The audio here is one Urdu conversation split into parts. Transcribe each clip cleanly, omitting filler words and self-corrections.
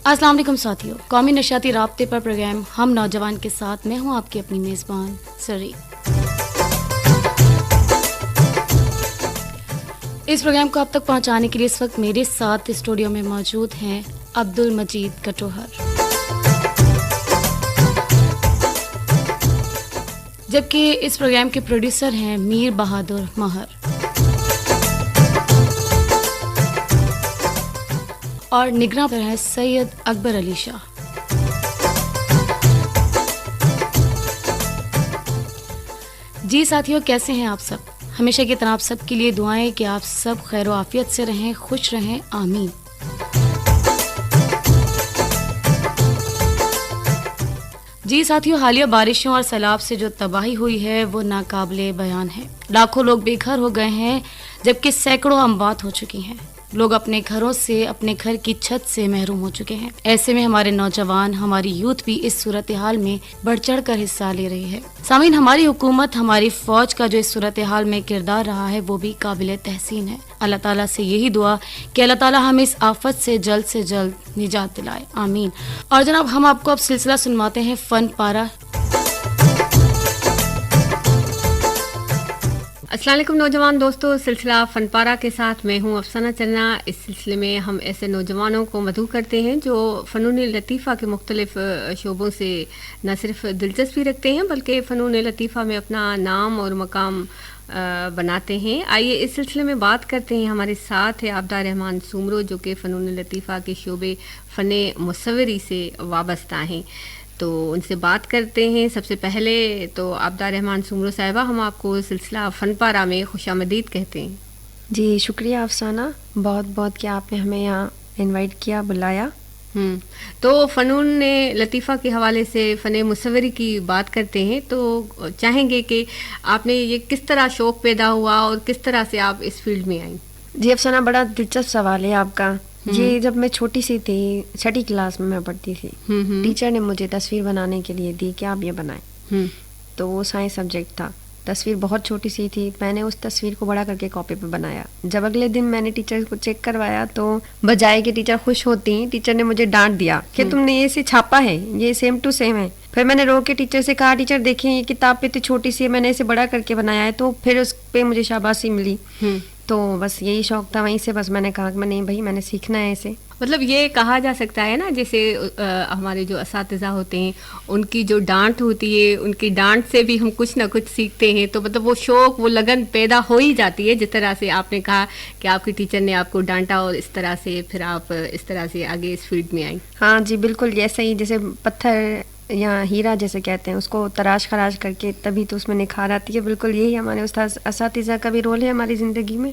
السلام علیکم ساتھیوں، قومی نشیاتی رابطے پر پروگرام ہم نوجوان کے ساتھ میں ہوں آپ کی اپنی میزبان سری۔ اس پروگرام کو اب تک پہنچانے کے لیے اس وقت میرے ساتھ اسٹوڈیو میں موجود ہیں عبد المجید کٹوہر، جبکہ اس پروگرام کے پروڈیوسر ہیں میر بہادر مہر، اور نگراں پر ہے سید اکبر علی شاہ۔ جی ساتھیوں، کیسے ہیں آپ سب؟ ہمیشہ کی طرح آپ سب کے لیے دعائیں کہ آپ سب خیر و عافیت سے رہیں، خوش رہیں، آمین۔ جی ساتھیوں، حالیہ بارشوں اور سیلاب سے جو تباہی ہوئی ہے وہ ناقابل بیان ہے۔ لاکھوں لوگ بے گھر ہو گئے ہیں، جبکہ سینکڑوں اموات ہو چکی ہیں۔ لوگ اپنے گھروں سے، اپنے گھر کی چھت سے محروم ہو چکے ہیں۔ ایسے میں ہمارے نوجوان، ہماری یوتھ بھی اس صورتحال میں بڑھ چڑھ کر حصہ لے رہی ہے۔ سامعین، ہماری حکومت، ہماری فوج کا جو اس صورتحال میں کردار رہا ہے وہ بھی قابل تحسین ہے۔ اللہ تعالیٰ سے یہی دعا کہ اللہ تعالیٰ ہمیں اس آفت سے جلد نجات دلائے، آمین۔ اور جناب، ہم آپ کو اب سلسلہ سنواتے ہیں فن پارہ۔ السلام علیکم نوجوان دوستو، سلسلہ فن پارہ کے ساتھ میں ہوں افسانہ چننا۔ اس سلسلے میں ہم ایسے نوجوانوں کو مدعو کرتے ہیں جو فنون لطیفہ کے مختلف شعبوں سے نہ صرف دلچسپی رکھتے ہیں بلکہ فنون لطیفہ میں اپنا نام اور مقام بناتے ہیں۔ آئیے اس سلسلے میں بات کرتے ہیں۔ ہمارے ساتھ ہے عابدہ رحمان سومرو، جو کہ فنون لطیفہ کے شعبے فن مصوری سے وابستہ ہیں، تو ان سے بات کرتے ہیں۔ سب سے پہلے تو عابدہ رحمان سومرو صاحبہ، ہم آپ کو سلسلہ فن پارہ میں خوش آمدید کہتے ہیں۔ جی شکریہ افسانہ، بہت بہت کہ آپ نے ہمیں یہاں انوائٹ کیا، بلایا۔ تو فنون لطیفہ کے حوالے سے فن مصوری کی بات کرتے ہیں، تو چاہیں گے کہ آپ نے یہ کس طرح شوق پیدا ہوا اور کس طرح سے آپ اس فیلڈ میں آئیں؟ جی افسانہ، بڑا دلچسپ سوال ہے آپ کا۔ یہ جب میں چھوٹی سی تھی، 6ٹھی کلاس میں پڑھتی تھی، ٹیچر نے مجھے تصویر بنانے کے لیے دی کہ آپ یہ بنائیں، تو وہ سائنس سبجیکٹ تھا۔ تصویر بہت چھوٹی سی تھی، میں نے اس تصویر کو بڑا کر کے کاپی پہ بنایا۔ جب اگلے دن میں نے ٹیچر کو چیک کروایا تو بجائے کہ ٹیچر خوش ہوتی، ٹیچر نے مجھے ڈانٹ دیا کہ تم نے یہ سے چھاپا ہے، یہ سیم ٹو سیم ہے۔ پھر میں نے رو کے ٹیچر سے کہا، ٹیچر دیکھیں یہ کتاب پہ تو چھوٹی سی ہے، میں نے اسے بڑا کر کے بنایا ہے، تو پھر اس پہ مجھے شاباشی ملی۔ تو بس یہی شوق تھا، وہیں سے بس میں نے کہا کہ نہیں بھائی، میں نے سیکھنا ہے اسے۔ مطلب یہ کہا جا سکتا ہے نا، جیسے ہمارے جو اساتذہ ہوتے ہیں ان کی جو ڈانٹ ہوتی ہے، ان کی ڈانٹ سے بھی ہم کچھ نہ کچھ سیکھتے ہیں، تو مطلب وہ شوق، وہ لگن پیدا ہو ہی جاتی ہے، جس طرح سے آپ نے کہا کہ آپ کی ٹیچر نے آپ کو ڈانٹا اور اس طرح سے پھر آپ اس طرح سے آگے اس فیلڈ میں آئیں۔ ہاں جی بالکل، ایسا ہی جیسے پتھر یا ہیرا جیسے کہتے ہیں، اس کو تراش خراش کر کے تبھی تو اس میں نکھار آتی ہے۔ بالکل یہی ہمارے استاد اساتذہ کا بھی رول ہے ہماری زندگی میں۔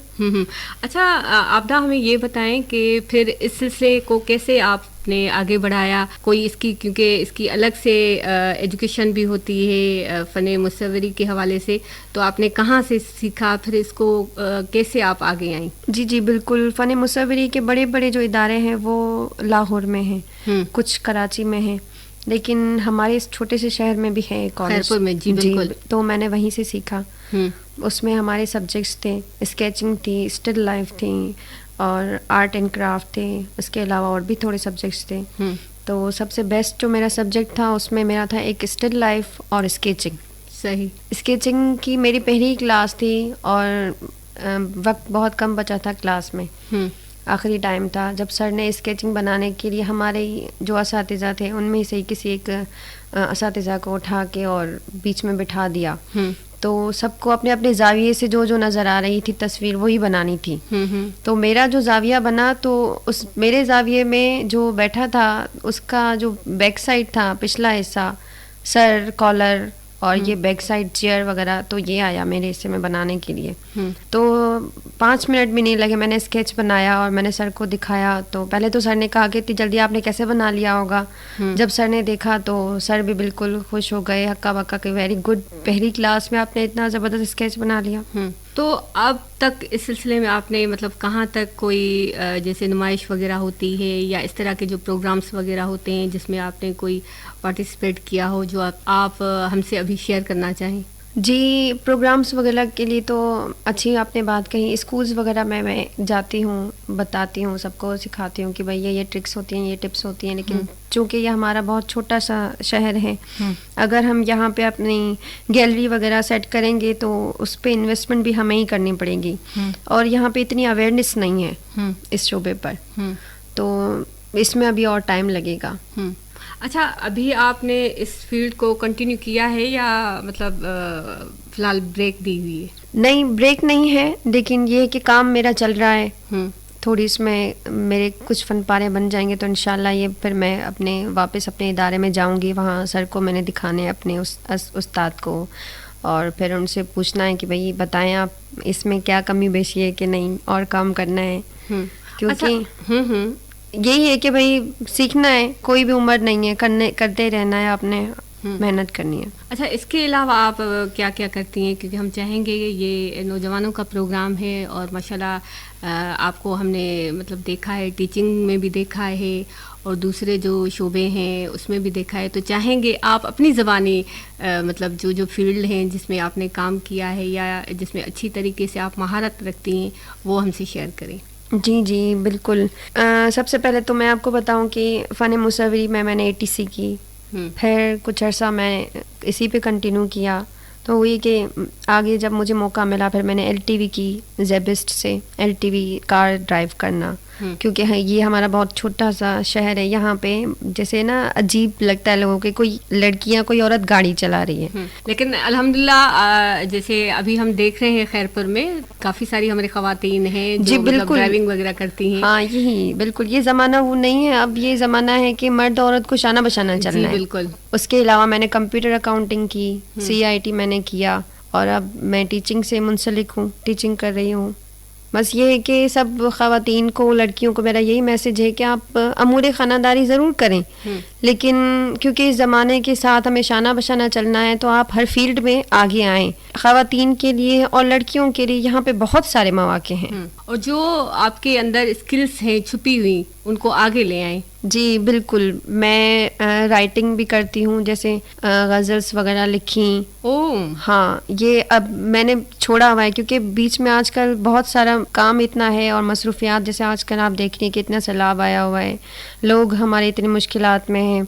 اچھا عابدہ، ہمیں یہ بتائیں کہ پھر اس سلسلے کو کیسے آپ نے آگے بڑھایا؟ کوئی اس کی، کیونکہ اس کی الگ سے ایجوکیشن بھی ہوتی ہے فن مصوری کے حوالے سے، تو آپ نے کہاں سے سیکھا، پھر اس کو کیسے آپ آگے آئیں؟ جی بالکل، فن مصوری کے بڑے بڑے جو ادارے ہیں وہ لاہور میں ہیں، کچھ کراچی میں ہیں، لیکن ہمارے اس چھوٹے سے شہر میں بھی ہے کالج، خیرپور میں۔ جی بالکل، تو میں نے وہیں سے سیکھا۔ اس میں ہمارے سبجیکٹس تھے، اسکیچنگ تھی، اسٹل لائف تھی، اور آرٹ اینڈ کرافٹ تھے، اس کے علاوہ اور بھی تھوڑے سبجیکٹس تھے۔ تو سب سے بیسٹ جو میرا سبجیکٹ تھا اس میں میرا تھا ایک اسٹل لائف اور اسکیچنگ۔ صحیح۔ اسکیچنگ کی میری پہلی کلاس تھی اور وقت بہت کم بچا تھا کلاس میں، آخری ٹائم تھا جب سر نے اسکیچنگ بنانے کے لیے ہمارے جو اساتذہ تھے ان میں سے کسی ایک اساتذہ کو اٹھا کے اور بیچ میں بٹھا دیا، تو سب کو اپنے اپنے زاویے سے جو نظر آ رہی تھی تصویر وہی بنانی تھی۔ تو میرا جو زاویہ بنا، تو اس میرے زاویے میں جو بیٹھا تھا اس کا جو بیک سائڈ تھا، پچھلا حصہ، سر، کالر اور یہ بیک سائڈ چیئر وغیرہ، تو یہ آیا میرے حصے میں بنانے کے لیے۔ تو 5 منٹ بھی نہیں لگے، میں نے اسکیچ بنایا اور میں نے سر کو دکھایا۔ تو پہلے تو سر نے کہا کہ اتنی جلدی آپ نے کیسے بنا لیا ہوگا۔ جب سر نے دیکھا تو سر بھی بالکل خوش ہو گئے، ہکا بکا کہ ویری گڈ، پہلی کلاس میں آپ نے اتنا زبردست اسکیچ بنا لیا۔ تو اب تک اس سلسلے میں آپ نے مطلب کہاں تک کوئی جیسے نمائش وغیرہ ہوتی ہے یا اس طرح کے جو پروگرامس وغیرہ ہوتے ہیں جس میں آپ نے کوئی پارٹیسپیٹ کیا ہو، جو آپ ہم سے ابھی شیئر کرنا چاہیں؟ جی پروگرامس وغیرہ کے لیے تو اچھی آپ نے بات کہی. اسکولز وغیرہ میں جاتی ہوں, بتاتی ہوں, سب کو سکھاتی ہوں کہ بھائی یہ ٹرکس ہوتی ہیں, یہ ٹپس ہوتی ہیں. لیکن چونکہ یہ ہمارا بہت چھوٹا سا شہر ہے, اگر ہم یہاں پہ اپنی گیلری وغیرہ سیٹ کریں گے تو اس پہ انویسٹمنٹ بھی ہمیں ہی کرنی پڑے گی, اور یہاں پہ اتنی اویئرنیس نہیں ہے اس شعبے پر, تو اس میں ابھی اور ٹائم لگے گا. اچھا, ابھی آپ نے اس فیلڈ کو کنٹینیو کیا ہے یا مطلب فی الحال بریک دی ہوئی ہے؟ نہیں, بریک نہیں ہے, لیکن یہ ہے کہ کام میرا چل رہا ہے. تھوڑی اس میں میرے کچھ فن پارے بن جائیں گے تو انشاءاللہ یہ پھر میں واپس اپنے ادارے میں جاؤں گی. وہاں سر کو میں نے دکھانے اپنے استاد کو, اور پھر ان سے پوچھنا ہے کہ بھائی بتائیں آپ اس میں کیا کمی بیشی ہے کہ نہیں اور کام کرنا ہے. کیونکہ یہی ہے کہ بھائی سیکھنا ہے, کوئی بھی عمر نہیں ہے, کرتے رہنا ہے, آپ نے محنت کرنی ہے. اچھا, اس کے علاوہ آپ کیا کیا کرتی ہیں؟ کیونکہ ہم چاہیں گے یہ نوجوانوں کا پروگرام ہے اور ماشاءاللہ آپ کو ہم نے مطلب دیکھا ہے, ٹیچنگ میں بھی دیکھا ہے اور دوسرے جو شعبے ہیں اس میں بھی دیکھا ہے, تو چاہیں گے آپ اپنی زبانی مطلب جو فیلڈ ہیں جس میں آپ نے کام کیا ہے یا جس میں اچھی طریقے سے آپ مہارت رکھتی ہیں وہ ہم سے شیئر کریں. جی بالکل. سب سے پہلے تو میں آپ کو بتاؤں کہ فن مصوری میں نے ATC کی, پھر کچھ عرصہ میں اسی پہ کنٹینیو کیا. تو وہی کہ آگے جب مجھے موقع ملا پھر میں نے LTV کی, زیبسٹ سے LTV کار ڈرائیو کرنا, کیونکہ یہ ہمارا بہت چھوٹا سا شہر ہے. یہاں پہ جیسے نا عجیب لگتا ہے لوگوں کے, کوئی لڑکیاں کوئی عورت گاڑی چلا رہی ہے, لیکن الحمدللہ جیسے ابھی ہم دیکھ رہے ہیں خیرپور میں کافی ساری ہماری خواتین ہیں جو مطلب ڈرائیونگ وغیرہ کرتی ہیں. ہاں یہی بالکل, یہ زمانہ وہ نہیں ہے, اب یہ زمانہ ہے کہ مرد عورت کو شانہ بشانہ چلنا ہے. بالکل. اس کے علاوہ میں نے کمپیوٹر اکاؤنٹنگ کی, CIT میں نے کیا, اور اب میں ٹیچنگ سے منسلک ہوں, ٹیچنگ کر رہی ہوں. بس یہ ہے کہ سب خواتین کو, لڑکیوں کو میرا یہی میسج ہے کہ آپ امور خانہ داری ضرور کریں, لیکن کیونکہ اس زمانے کے ساتھ ہمیں شانہ بشانہ چلنا ہے تو آپ ہر فیلڈ میں آگے آئیں. خواتین کے لیے اور لڑکیوں کے لیے یہاں پہ بہت سارے مواقع ہیں, اور جو آپ کے اندر اسکلس ہیں چھپی ہوئی ان کو آگے لے آئیں. جی بالکل. میں رائٹنگ بھی کرتی ہوں, جیسے غزلس وغیرہ لکھیں. ہاں, یہ اب میں نے چھوڑا ہوا ہے کیونکہ بیچ میں آج کل بہت سارا کام اتنا ہے اور مصروفیات, جیسے آج کل آپ دیکھ رہی ہیں کہ اتنا سیلاب آیا ہوا ہے, لوگ ہمارے اتنی مشکلات میں ہیں.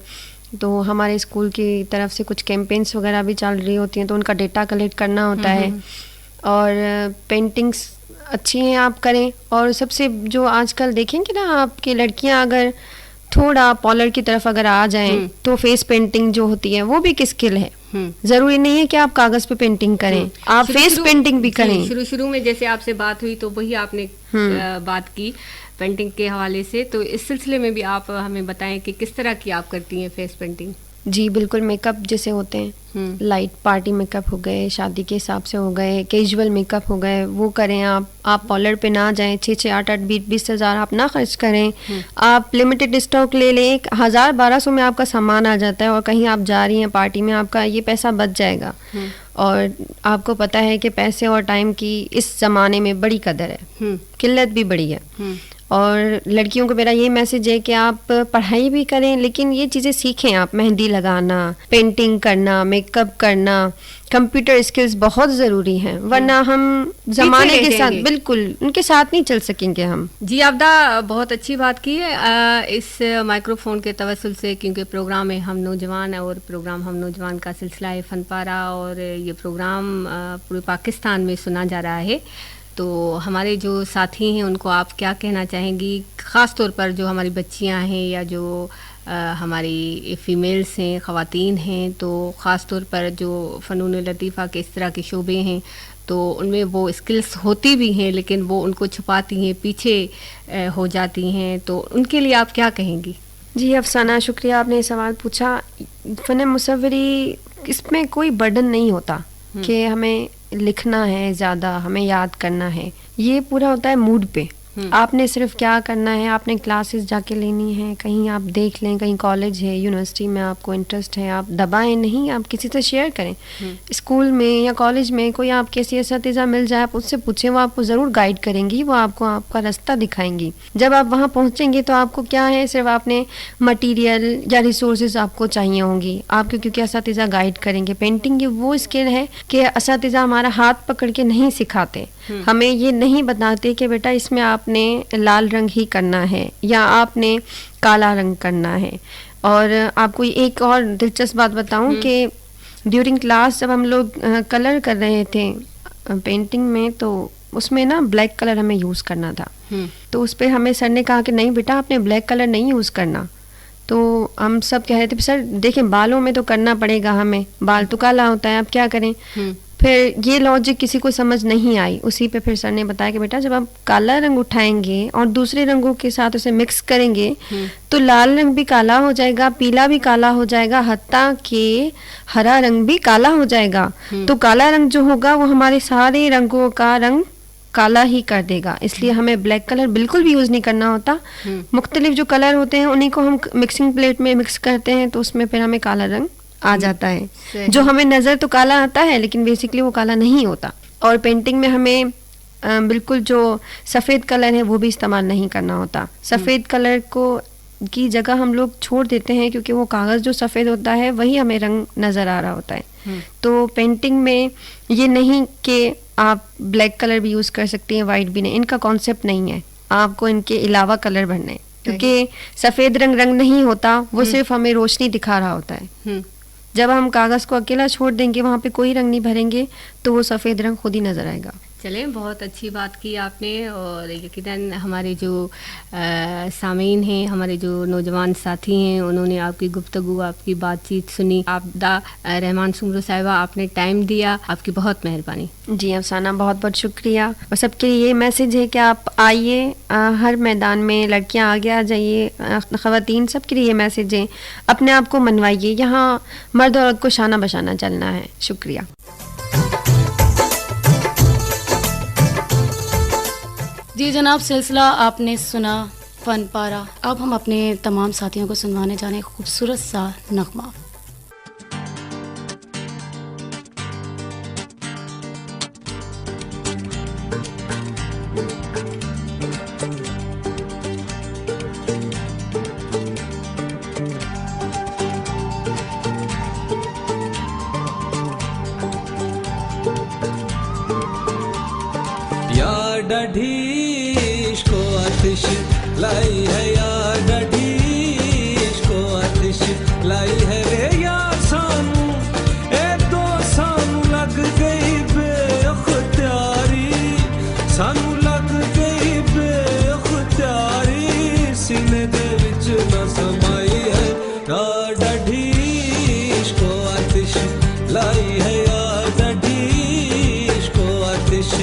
تو ہمارے اسکول کی طرف سے کچھ کیمپینس وغیرہ بھی چل رہی ہوتی ہیں, تو ان کا ڈیٹا کلیکٹ کرنا ہوتا ہے. اور پینٹنگس اچھی ہیں آپ کریں, اور سب سے جو آج کل دیکھیں کہ نا آپ کی لڑکیاں اگر تھوڑا پالر کی طرف اگر آ جائیں تو فیس پینٹنگ جو ہوتی ہے وہ بھی ایک اسکل ہے. ضروری نہیں ہے کہ آپ کاغذ پہ پینٹنگ کریں, آپ فیس پینٹنگ بھی کریں. شروع میں جیسے آپ سے بات ہوئی تو وہی آپ نے بات کی پینٹنگ کے حوالے سے, تو اس سلسلے میں بھی آپ ہمیں بتائیں کہ کس طرح کی آپ کرتی ہیں فیس پینٹنگ. جی بالکل. میک اپ جیسے ہوتے ہیں, لائٹ پارٹی میک اپ ہو گئے, شادی کے حساب سے ہو گئے, کیجول میک اپ ہو گئے, وہ کریں. آپ پارلر پہ نہ جائیں, 6-8 20 ہزار آپ نہ خرچ کریں. آپ لمیٹڈ اسٹاک لے لیں, 1000-1200 میں آپ کا سامان آ جاتا ہے, اور کہیں آپ جا رہی ہیں پارٹی میں, آپ کا یہ پیسہ بچ جائے گا. اور آپ کو پتہ ہے کہ پیسے اور ٹائم کی اس زمانے میں بڑی قدر ہے, قلت بھی بڑی ہے. اور لڑکیوں کو میرا یہ میسج ہے کہ آپ پڑھائی بھی کریں لیکن یہ چیزیں سیکھیں. آپ مہندی لگانا, پینٹنگ کرنا, میک اپ کرنا, کمپیوٹر اسکلز بہت ضروری ہیں, ورنہ ہم زمانے کے ساتھ بالکل ان کے ساتھ نہیں چل سکیں گے ہم. جی آبدہ, بہت اچھی بات کی ہے اس مائکرو فون کے توسل سے, کیونکہ پروگرام ہے ہم نوجوان, اور پروگرام ہم نوجوان کا سلسلہ ہے فن پارہ, اور یہ پروگرام پورے پاکستان میں سنا جا رہا ہے. تو ہمارے جو ساتھی ہیں ان کو آپ کیا کہنا چاہیں گی, خاص طور پر جو ہماری بچیاں ہیں یا جو ہماری فیمیلز ہیں, خواتین ہیں, تو خاص طور پر جو فنون لطیفہ کے اس طرح کے شعبے ہیں تو ان میں وہ اسکلس ہوتی بھی ہیں لیکن وہ ان کو چھپاتی ہیں, پیچھے ہو جاتی ہیں, تو ان کے لیے آپ کیا کہیں گی؟ جی افسانہ, شکریہ آپ نے یہ سوال پوچھا. فن مصوری اس میں کوئی برڈن نہیں ہوتا کہ ہمیں لکھنا ہے زیادہ, ہمیں یاد کرنا ہے. یہ پورا ہوتا ہے موڈ پہ. آپ نے صرف کیا کرنا ہے، آپ نے کلاسز جا کے لینی ہے، کہیں آپ دیکھ لیں، کہیں کالج ہے، یونیورسٹی میں آپ کو انٹرسٹ ہے، آپ دبائیں نہیں، آپ کسی سے شیئر کریں. اسکول میں یا کالج میں کوئی آپ کے ایسی اساتذہ مل جائے، آپ اس سے پوچھیں، وہ آپ کو ضرور گائیڈ کریں گی، وہ آپ کو آپ کا راستہ دکھائیں گی. جب آپ وہاں پہنچیں گے تو آپ کو کیا ہے، صرف آپ نے مٹیریل یا ریسورسز آپ کو چاہیے ہوں گی آپ کے، کیونکہ اساتذہ گائیڈ کریں گے. پینٹنگ یہ وہ اسکل ہے کہ اساتذہ ہمارا ہاتھ پکڑ کے نہیں سکھاتے، ہمیں یہ نہیں بتاتے کہ بیٹا اس میں آپ نے لال رنگ ہی کرنا ہے یا آپ نے کالا رنگ کرنا ہے. اور آپ کو ایک اور دلچسپ بات بتاؤں کہ ڈیورنگ کلاس جب ہم لوگ کلر کر رہے تھے پینٹنگ میں، تو اس میں نا بلیک کلر ہمیں یوز کرنا تھا. تو اس پہ ہمیں سر نے کہا کہ نہیں بیٹا آپ نے بلیک کلر نہیں یوز کرنا. تو ہم سب کہہ رہے تھے سر دیکھیں بالوں میں تو کرنا پڑے گا، ہمیں بال تو کالا ہوتا ہے، اب کیا کریں. پھر یہ لاجک کسی کو سمجھ نہیں آئی. اسی پہ پھر سر نے بتایا کہ بیٹا جب آپ کالا رنگ اٹھائیں گے اور دوسرے رنگوں کے ساتھ اسے مکس کریں گے تو لال رنگ بھی کالا ہو جائے گا، پیلا بھی کالا ہو جائے گا، حتیٰ کہ ہرا رنگ بھی کالا ہو جائے گا. تو کالا رنگ جو ہوگا وہ ہمارے سارے رنگوں کا رنگ کالا ہی کر دے گا. اس لیے ہمیں بلیک کلر بالکل بھی یوز نہیں کرنا ہوتا. مختلف جو کلر ہوتے ہیں انہیں کو ہم مکسنگ پلیٹ میں مکس کرتے ہیں تو اس میں پھر ہمیں کالا رنگ آ جاتا ہے، جو ہمیں نظر تو کالا آتا ہے لیکن بیسکلی وہ کالا نہیں ہوتا. اور پینٹنگ میں ہمیں بالکل جو سفید کلر ہے وہ بھی استعمال نہیں کرنا ہوتا. سفید کلر کو کی جگہ ہم لوگ چھوڑ دیتے ہیں کیونکہ وہ کاغذ جو سفید ہوتا ہے وہی ہمیں رنگ نظر آ رہا ہوتا ہے. تو پینٹنگ میں یہ نہیں کہ آپ بلیک کلر بھی یوز کر سکتی ہیں، وائٹ بھی نہیں، ان کا کانسیپٹ نہیں ہے. آپ کو ان کے علاوہ کلر بھرنے، کیونکہ سفید رنگ نہیں ہوتا، وہ صرف ہمیں روشنی دکھا رہا ہوتا ہے. جب ہم کاغذ کو اکیلا چھوڑ دیں گے، وہاں پہ کوئی رنگ نہیں بھریں گے، تو وہ سفید رنگ خود ہی نظر آئے گا. چلیں بہت اچھی بات کی آپ نے. اور یقیناً ہمارے جو سامعین ہیں، ہمارے جو نوجوان ساتھی ہیں، انہوں نے آپ کی گفتگو، آپ کی بات چیت سنی. عابدہ رحمان سمرو صاحبہ آپ نے ٹائم دیا، آپ کی بہت مہربانی. جی افسانہ بہت بہت شکریہ. اور سب کے لیے یہ میسج ہے کہ آپ آئیے، ہر میدان میں لڑکیاں آگے آ جائیے، خواتین سب کے لیے یہ میسج ہے، اپنے آپ کو منوائیے. یہاں مرد اور عورت کو شانہ بشانہ چلنا ہے. شکریہ. جی جناب، سلسلہ آپ نے سنا فن پارا. اب ہم اپنے تمام ساتھیوں کو سنوانے جانے خوبصورت سا نغمہ. ڈھیش کو آتش لائی ہے یار، ڈھیش کو آتش لائی ہے رے یار. سانو اے دو سانو لگ گئی بے اختیاری، سانو لگ گئی بے اختیاری، سینے دے وچ نہ سمائی ہے یار. ڈھیش کو آتش لائی ہے یار، ڈھیش کو آتش.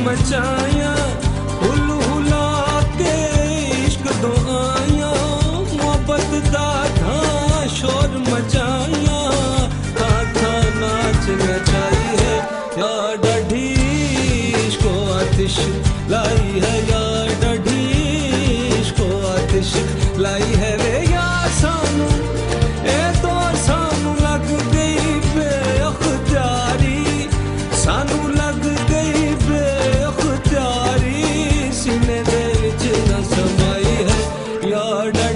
مچایا ہل ہلا کے عشق دو آیا، محبت دا تھا شور مچایا، تھا ناچ نچائی ہے یا ڈھیش کو آتش لائی ہے یا ڈھیش کو آتش لائی ہے رے یا. سانو اے تو سانو لگ گئی بے اختیاری، سانو لگ گئی بے اختیاری، سینے دے وچ نہ سمائی ہے یا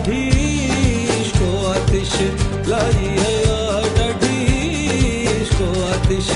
ڈھیش کو آتش لائی ہے یا ڈھیش کو آتش.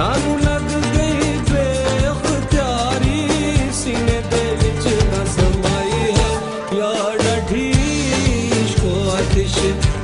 ਸਾਨੂੰ ਲੱਗ ਗਈ ਬੇਖਤਿਆਰੀ ਸੀਨੇ ਦੇ ਵਿੱਚ ਨਾ ਸਮਾਈ ਹੈ ਯਾਰ ਡਾਢੀ ਇਸ਼ਕੋ ਆਤਿਸ਼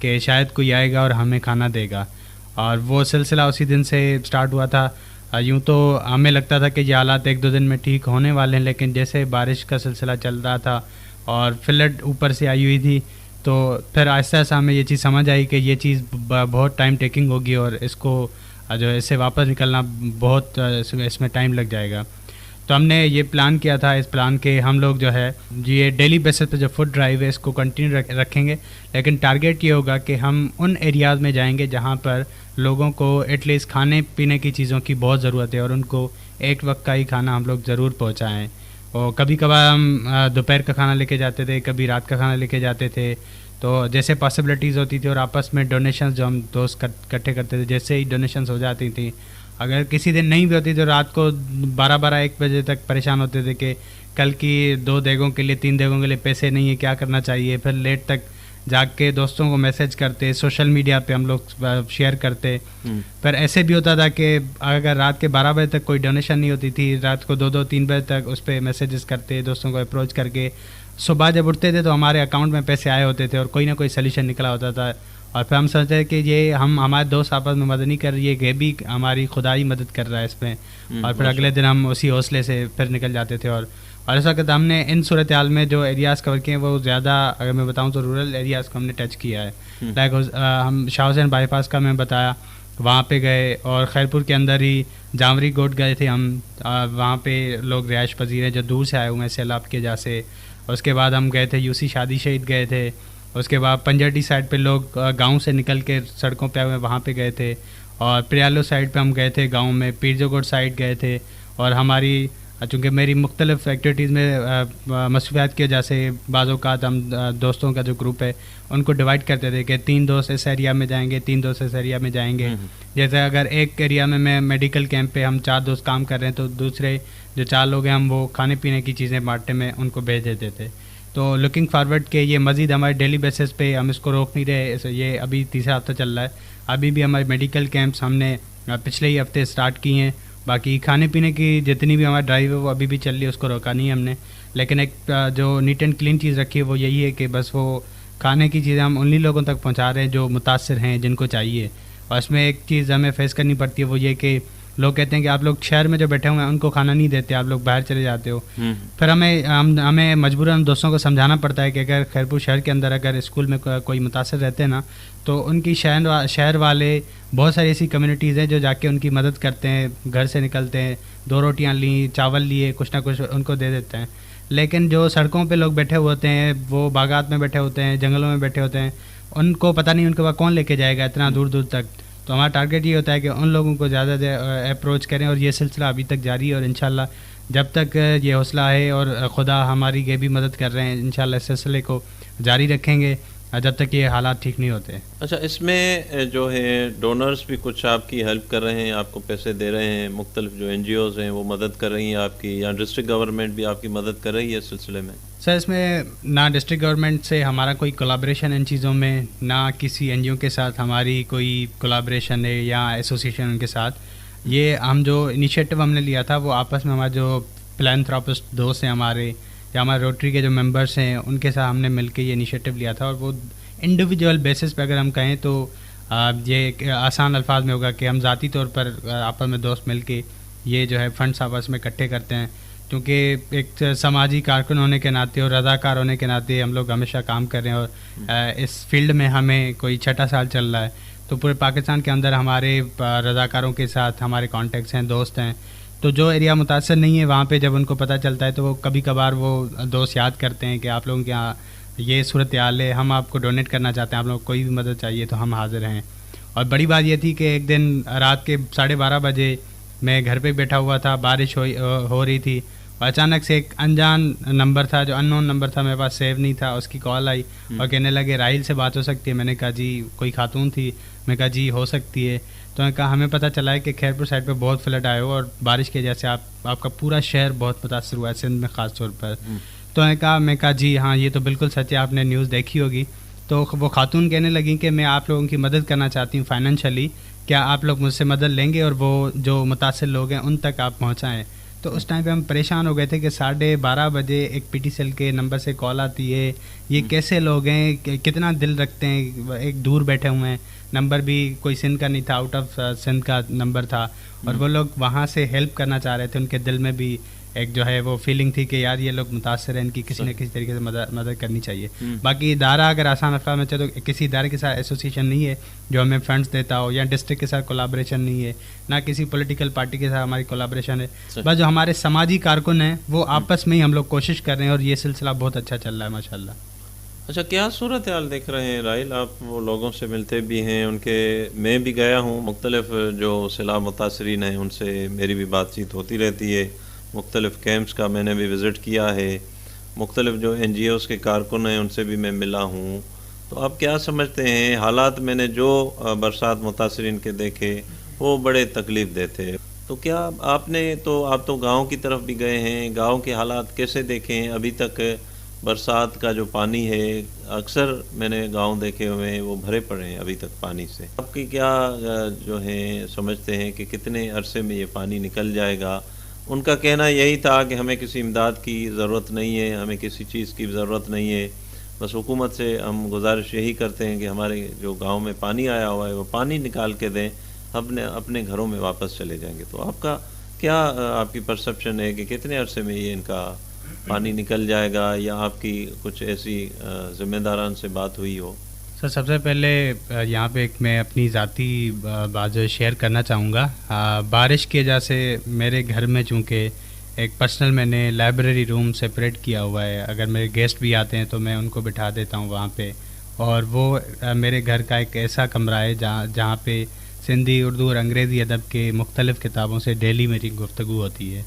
کہ شاید کوئی آئے گا اور ہمیں کھانا دے گا، اور وہ سلسلہ اسی دن سے سٹارٹ ہوا تھا. یوں تو ہمیں لگتا تھا کہ یہ حالات 1-2 دن میں ٹھیک ہونے والے ہیں، لیکن جیسے بارش کا سلسلہ چل رہا تھا اور فلڈ اوپر سے آئی ہوئی تھی، تو پھر آہستہ آہستہ ہمیں یہ چیز سمجھ آئی کہ یہ چیز بہت ٹائم ٹیکنگ ہوگی اور اس کو جو ہے اس سے واپس نکلنا بہت اس میں ٹائم لگ جائے گا. تو ہم نے یہ پلان کیا تھا، اس پلان کے ہم لوگ جو ہے یہ ڈیلی بیسس پہ جو فوڈ ڈرائیو ہے اس کو کنٹینیو رکھیں گے، لیکن ٹارگیٹ یہ ہوگا کہ ہم ان ایریاز میں جائیں گے جہاں پر لوگوں کو ایٹ لیسٹ کھانے پینے کی چیزوں کی بہت ضرورت ہے، اور ان کو ایک وقت کا ہی کھانا ہم لوگ ضرور پہنچائیں. اور کبھی کبھار ہم دوپہر کا کھانا لے کے جاتے تھے، کبھی رات کا کھانا لے کے جاتے تھے، تو جیسے پاسبلٹیز ہوتی تھی، اور آپس میں ڈونیشنز جو ہم دوست اکٹھے کرتے تھے، جیسے ہی ڈونیشنز ہو جاتی تھیں، اگر کسی دن نہیں بھی ہوتی تو رات کو 12-1 بجے تک پریشان ہوتے تھے کہ کل کی 2 دیگوں کے لیے 3 دیگوں کے لیے پیسے نہیں ہیں، کیا کرنا چاہیے. پھر لیٹ تک جاگ کے دوستوں کو میسج کرتے، سوشل میڈیا پہ ہم لوگ شیئر کرتے. پھر ایسے بھی ہوتا تھا کہ اگر رات کے 12 بجے تک کوئی ڈونیشن نہیں ہوتی تھی، رات کو 2-3 بجے تک اس پہ میسیجز کرتے، دوستوں کو اپروچ کر کے صبح جب اٹھتے تھے تو ہمارے اکاؤنٹ میں پیسے آئے ہوتے تھے اور کوئی نہ کوئی سلیوشن نکلا ہوتا تھا. اور پھر ہم سوچتے کہ یہ ہمارے دوست آپس میں مدد نہیں کر رہی ہے، یہ بھی ہماری خدائی مدد کر رہا ہے اس میں. اور پھر اگلے دن ہم اسی حوصلے سے پھر نکل جاتے تھے. اور اس وقت ہم نے ان صورتحال میں جو ایریاز کور کیے ہیں وہ زیادہ، اگر میں بتاؤں تو رورل ایریاز کو ہم نے ٹچ کیا ہے. لائک ہم شاہ حسین بائی پاس کا میں بتایا، وہاں پہ گئے، اور خیرپور کے اندر ہی جامری گوٹ گئے تھے ہم، وہاں پہ لوگ رہائش پذیر ہیں جو دور سے آئے ہوئے ہیں سیلاب کی وجہ سے. اس کے بعد ہم گئے تھے یوسی شادی شہید گئے تھے. اس کے بعد پنجرڈی سائڈ پہ لوگ گاؤں سے نکل کے سڑکوں پہ آئے ہوئے وہاں پہ گئے تھے. اور پریالو سائڈ پہ ہم گئے تھے گاؤں میں، پیرجو گوٹ سائڈ گئے تھے. اور ہماری چونکہ میری مختلف ایکٹیویٹیز میں مصروفیات کی وجہ سے بعض اوقات ہم دوستوں کا جو گروپ ہے ان کو ڈیوائڈ کرتے تھے کہ 3 دوست اس ایریا میں جائیں گے، 3 دوست اس ایریا میں جائیں گے. جیسے اگر ایک ایریا میں میڈیکل کیمپ پہ ہم 4 دوست کام کر رہے ہیں تو دوسرے جو 4 لوگ ہیں ہم وہ کھانے پینے کی چیزیں بانٹنے میں ان کو بھیج دیتے تھے. تو لکنگ فارورڈ کہ یہ مزید ہمارے ڈیلی بیسس پہ ہم اس کو روک نہیں رہے. یہ ابھی تیسرا ہفتہ چل رہا ہے، ابھی بھی ہمارے میڈیکل کیمپس ہم نے پچھلے ہی ہفتے سٹارٹ کی ہیں. باقی کھانے پینے کی جتنی بھی ہماری ڈرائیو ہے وہ ابھی بھی چل رہی ہے، اس کو روکا نہیں ہم نے. لیکن ایک جو نیٹ اینڈ کلین چیز رکھی ہے وہ یہی ہے کہ بس وہ کھانے کی چیزیں ہم انہی لوگوں تک پہنچا رہے ہیں جو متاثر ہیں، جن کو چاہیے. اور اس میں ایک چیز ہمیں فیس کرنی پڑتی ہے، وہ یہ کہ لوگ کہتے ہیں کہ آپ لوگ شہر میں جو بیٹھے ہوئے ہیں ان کو کھانا نہیں دیتے، آپ لوگ باہر چلے جاتے ہو. پھر ہمیں مجبوراً دوستوں کو سمجھانا پڑتا ہے کہ اگر خیرپور شہر کے اندر اگر اسکول میں کوئی متاثر رہتے ہیں نا، تو ان کی شہر والے بہت ساری ایسی کمیونٹیز ہیں جو جا کے ان کی مدد کرتے ہیں، گھر سے نکلتے ہیں، 2 روٹیاں لیں، چاول لیے، کچھ نہ کچھ ان کو دے دیتے ہیں. لیکن جو سڑکوں پہ لوگ بیٹھے ہوئے ہوتے ہیں، وہ باغات میں بیٹھے ہوتے ہیں، جنگلوں میں بیٹھے ہوتے ہیں، ان کو پتہ نہیں ان کے پاس کون لے کے جائے گا اتنا دور دور تک. تو ہمارا ٹارگیٹ یہ ہوتا ہے کہ ان لوگوں کو زیادہ اپروچ کریں، اور یہ سلسلہ ابھی تک جاری ہے. اور انشاءاللہ جب تک یہ حوصلہ ہے اور خدا ہماری یہ بھی مدد کر رہے ہیں، انشاءاللہ اس سلسلے کو جاری رکھیں گے جب تک یہ حالات ٹھیک نہیں ہوتے. اچھا، اس میں جو ہے ڈونرز بھی کچھ آپ کی ہیلپ کر رہے ہیں، آپ کو پیسے دے رہے ہیں، مختلف جو NGOز ہیں وہ مدد کر رہی ہیں آپ کی، یا ڈسٹرکٹ گورنمنٹ بھی آپ کی مدد کر رہی ہے اس سلسلے میں؟ سر اس میں نہ ڈسٹرکٹ گورنمنٹ سے ہمارا کوئی کولابریشن ان چیزوں میں، نہ کسی NGO کے ساتھ ہماری کوئی کولابریشن ہے یا ایسوسیشن ان کے ساتھ. یہ ہم جو انیشیٹو ہم نے لیا تھا وہ آپس میں ہمارے جو فلانتھراپسٹ دوست ہیں ہمارے، یا ہمارے روٹری کے جو ممبرس ہیں ان کے ساتھ ہم نے مل کے یہ انیشیٹو لیا تھا. اور وہ انڈیویجول بیسس پہ اگر ہم کہیں تو یہ آسان الفاظ میں ہوگا کہ ہم ذاتی طور پر آپس میں دوست مل کے یہ جو ہے فنڈس آپس میں اکٹھے کرتے ہیں. کیونکہ ایک سماجی کارکن ہونے کے ناطے اور رضاکار ہونے کے ناطے ہم لوگ ہمیشہ کام کر رہے ہیں، اور اس فیلڈ میں ہمیں کوئی 6واں سال چل رہا ہے. تو پورے پاکستان کے اندر ہمارے رضاکاروں کے ساتھ ہمارے کانٹیکٹس ہیں، دوست ہیں. تو جو ایریا متاثر نہیں ہے وہاں پہ جب ان کو پتہ چلتا ہے تو وہ کبھی کبھار وہ دوست یاد کرتے ہیں کہ آپ لوگوں کے یہاں یہ صورتحال ہے، ہم آپ کو ڈونیٹ کرنا چاہتے ہیں، آپ لوگ کوئی بھی مدد چاہیے تو ہم حاضر ہیں. اور بڑی بات یہ تھی کہ ایک دن رات کے 12:30 بجے میں گھر پہ بیٹھا ہوا تھا، بارش ہو رہی تھی، اور اچانک سے ایک انجان نمبر تھا، جو ان نون نمبر تھا، میرے پاس سیو نہیں تھا، اس کی کال آئی اور کہنے لگے راحیل سے بات ہو سکتی ہے. میں نے کہا جی کوئی خاتون تھی؟ میں نے کہا جی ہو سکتی ہے. تو میں نے کہا ہمیں پتہ چلا ہے کہ خیرپور سائڈ پہ بہت فلڈ آئے ہو اور بارش کی وجہ سے آپ کا پورا شہر بہت متاثر ہوا ہے، سندھ میں خاص طور پر. تو میں نے کہا جی ہاں یہ تو بالکل سچ ہے، آپ نے نیوز دیکھی ہوگی. تو وہ خاتون کہنے لگیں کہ میں آپ لوگوں کی مدد کرنا چاہتی ہوں فائنینشلی، کیا آپ لوگ مجھ سے مدد لیں گے اور وہ جو متاثر لوگ ہیں ان تک آپ پہنچائیں؟ تو اس ٹائم پہ ہم پریشان ہو گئے تھے کہ 12:30 بجے ایک پی ٹی سیل کے نمبر سے کال آتی ہے, یہ کیسے لوگ ہیں, کتنا دل رکھتے ہیں, ایک دور بیٹھے ہوئے ہیں, نمبر بھی کوئی سندھ کا نہیں تھا, آؤٹ آف سندھ کا نمبر تھا, اور وہ لوگ وہاں سے ہیلپ کرنا چاہ رہے تھے. ان کے دل میں بھی ایک جو ہے وہ فیلنگ تھی کہ یار یہ لوگ متاثر ہیں, ان کی کسی نہ کسی طریقے سے مدد کرنی چاہیے. باقی ادارہ اگر آسان افراد میں چاہے تو کسی ادارے کے ساتھ ایسوسیشن نہیں ہے جو ہمیں فنڈس دیتا ہو, یا ڈسٹرکٹ کے ساتھ کولابریشن نہیں ہے, نہ کسی پولیٹیکل پارٹی کے ساتھ ہماری کولابریشن ہے. بس جو ہمارے سماجی کارکن ہیں وہ آپس میں ہی ہم لوگ کوشش کر رہے ہیں, اور یہ سلسلہ بہت اچھا چل رہا ہے ماشاء اللہ. اچھا, کیا صورتحال دیکھ رہے ہیں راحیل آپ؟ وہ لوگوں سے ملتے بھی ہیں, ان کے میں بھی گیا ہوں, مختلف جو سیلاب متاثرین ہیں ان سے میری بھی بات چیت ہوتی رہتی ہے, مختلف کیمپس کا میں نے بھی وزٹ کیا ہے, مختلف جو این جی اوز کے کارکن ہیں ان سے بھی میں ملا ہوں. تو آپ کیا سمجھتے ہیں حالات میں نے جو برسات متاثرین کے دیکھے وہ بڑے تکلیف دہ تھے, تو کیا آپ تو گاؤں کی طرف بھی گئے ہیں, گاؤں کے حالات کیسے دیکھے ہیں؟ ابھی تک برسات کا جو پانی ہے اکثر میں نے گاؤں دیکھے ہوئے ہیں وہ بھرے پڑے ہیں ابھی تک پانی سے. آپ کی کیا جو ہے سمجھتے ہیں کہ کتنے عرصے میں یہ پانی نکل جائے گا؟ ان کا کہنا یہی تھا کہ ہمیں کسی امداد کی ضرورت نہیں ہے, ہمیں کسی چیز کی ضرورت نہیں ہے, بس حکومت سے ہم گزارش یہی کرتے ہیں کہ ہمارے جو گاؤں میں پانی آیا ہوا ہے وہ پانی نکال کے دیں, اپنے گھروں میں واپس چلے جائیں گے. تو آپ کا کیا آپ کی پرسپشن ہے کہ کتنے عرصے میں یہ ان کا پانی نکل جائے گا, یا آپ کی کچھ ایسی ذمہ داران سے بات ہوئی ہو؟ سر سب سے پہلے یہاں پہ ایک میں اپنی ذاتی بات جو شیئر کرنا چاہوں گا. بارش کی وجہ سے میرے گھر میں چونکہ ایک پرسنل میں نے لائبریری روم سپریٹ کیا ہوا ہے, اگر میرے گیسٹ بھی آتے ہیں تو میں ان کو بٹھا دیتا ہوں وہاں پہ, اور وہ میرے گھر کا ایک ایسا کمرہ ہے جہاں پہ سندھی, اردو اور انگریزی ادب کے مختلف کتابوں سے ڈیلی میری گفتگو ہوتی ہے.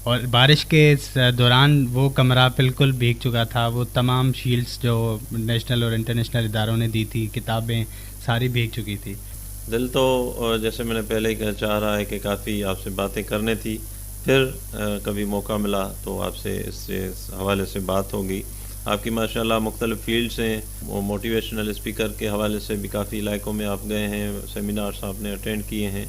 اور بارش کے دوران وہ کمرہ بالکل بھیگ چکا تھا, وہ تمام شیلڈز جو نیشنل اور انٹرنیشنل اداروں نے دی تھی, کتابیں ساری بھیگ چکی تھی. دل تو جیسے میں نے پہلے ہی چاہ رہا ہے کہ کافی آپ سے باتیں کرنے تھی, پھر کبھی موقع ملا تو آپ سے اس حوالے سے بات ہوگی. آپ کی ماشاءاللہ مختلف فیلڈز ہیں, وہ موٹیویشنل اسپیکر کے حوالے سے بھی کافی علاقوں میں آپ گئے ہیں, سیمینارز آپ نے اٹینڈ کیے ہیں,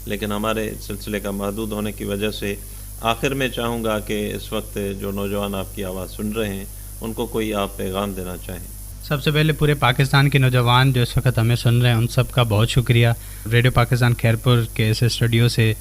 لیکن ہمارے سلسلے کا محدود ہونے کی وجہ سے آخر میں چاہوں گا کہ اس وقت جو نوجوان آپ کی آواز سن رہے ہیں ان کو کوئی آپ پیغام دینا چاہیں. سب سے پہلے پورے پاکستان کے نوجوان جو اس وقت ہمیں سن رہے ہیں ان سب کا بہت شکریہ. ریڈیو پاکستان خیرپور کے اس اسٹوڈیو سے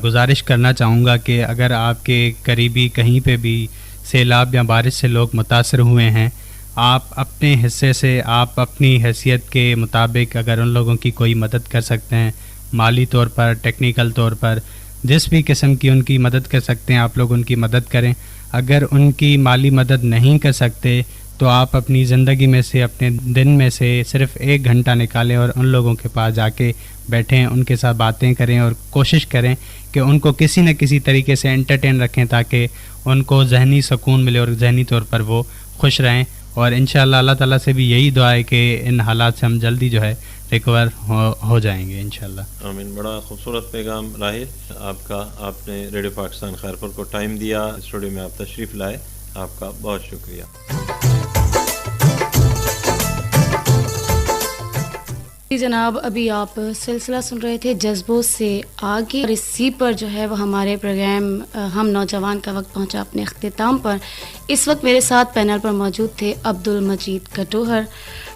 گزارش کرنا چاہوں گا کہ اگر آپ کے قریبی کہیں پہ بھی سیلاب یا بارش سے لوگ متاثر ہوئے ہیں, آپ اپنے حصے سے, آپ اپنی حیثیت کے مطابق اگر ان لوگوں کی کوئی مدد کر سکتے ہیں, مالی طور پر, ٹیکنیکل طور پر, جس بھی قسم کی ان کی مدد کر سکتے ہیں آپ لوگ ان کی مدد کریں. اگر ان کی مالی مدد نہیں کر سکتے تو آپ اپنی زندگی میں سے, اپنے دن میں سے صرف 1 گھنٹہ نکالیں اور ان لوگوں کے پاس جا کے بیٹھیں, ان کے ساتھ باتیں کریں اور کوشش کریں کہ ان کو کسی نہ کسی طریقے سے انٹرٹین رکھیں تاکہ ان کو ذہنی سکون ملے اور ذہنی طور پر وہ خوش رہیں. اور انشاءاللہ اللہ تعالیٰ سے بھی یہی دعا ہے کہ ان حالات سے ہم جلدی جو ہے ریکور ہو جائیں گے انشاءاللہ. آمین. بڑا خوبصورت پیغام راحیل آپ کا. آپ نے ریڈیو پاکستان خیرپور کو ٹائم دیا, اسٹوڈیو میں آپ تشریف لائے, آپ کا بہت شکریہ. جی جناب, ابھی آپ سلسلہ سن رہے تھے جذبوں سے آگے, اور اسی پر جو ہے وہ ہمارے پروگرام ہم نوجوان کا وقت پہنچا اپنے اختتام پر. اس وقت میرے ساتھ پینل پر موجود تھے عبد المجید کٹوہر,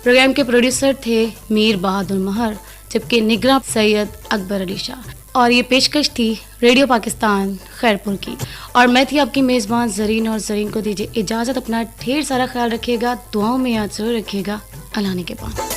پروگرام کے پروڈیوسر تھے میر بہادر مہر, جبکہ نگراں سید اکبر علی شاہ, اور یہ پیشکش تھی ریڈیو پاکستان خیرپور کی, اور میں تھی آپ کی میزبان زرین, اور زرین کو دیجیے اجازت. اپنا ڈھیر سارا خیال رکھیے گا, دعاؤں میں یاد ضرور رکھیے گا. اللہ نے کے پاس.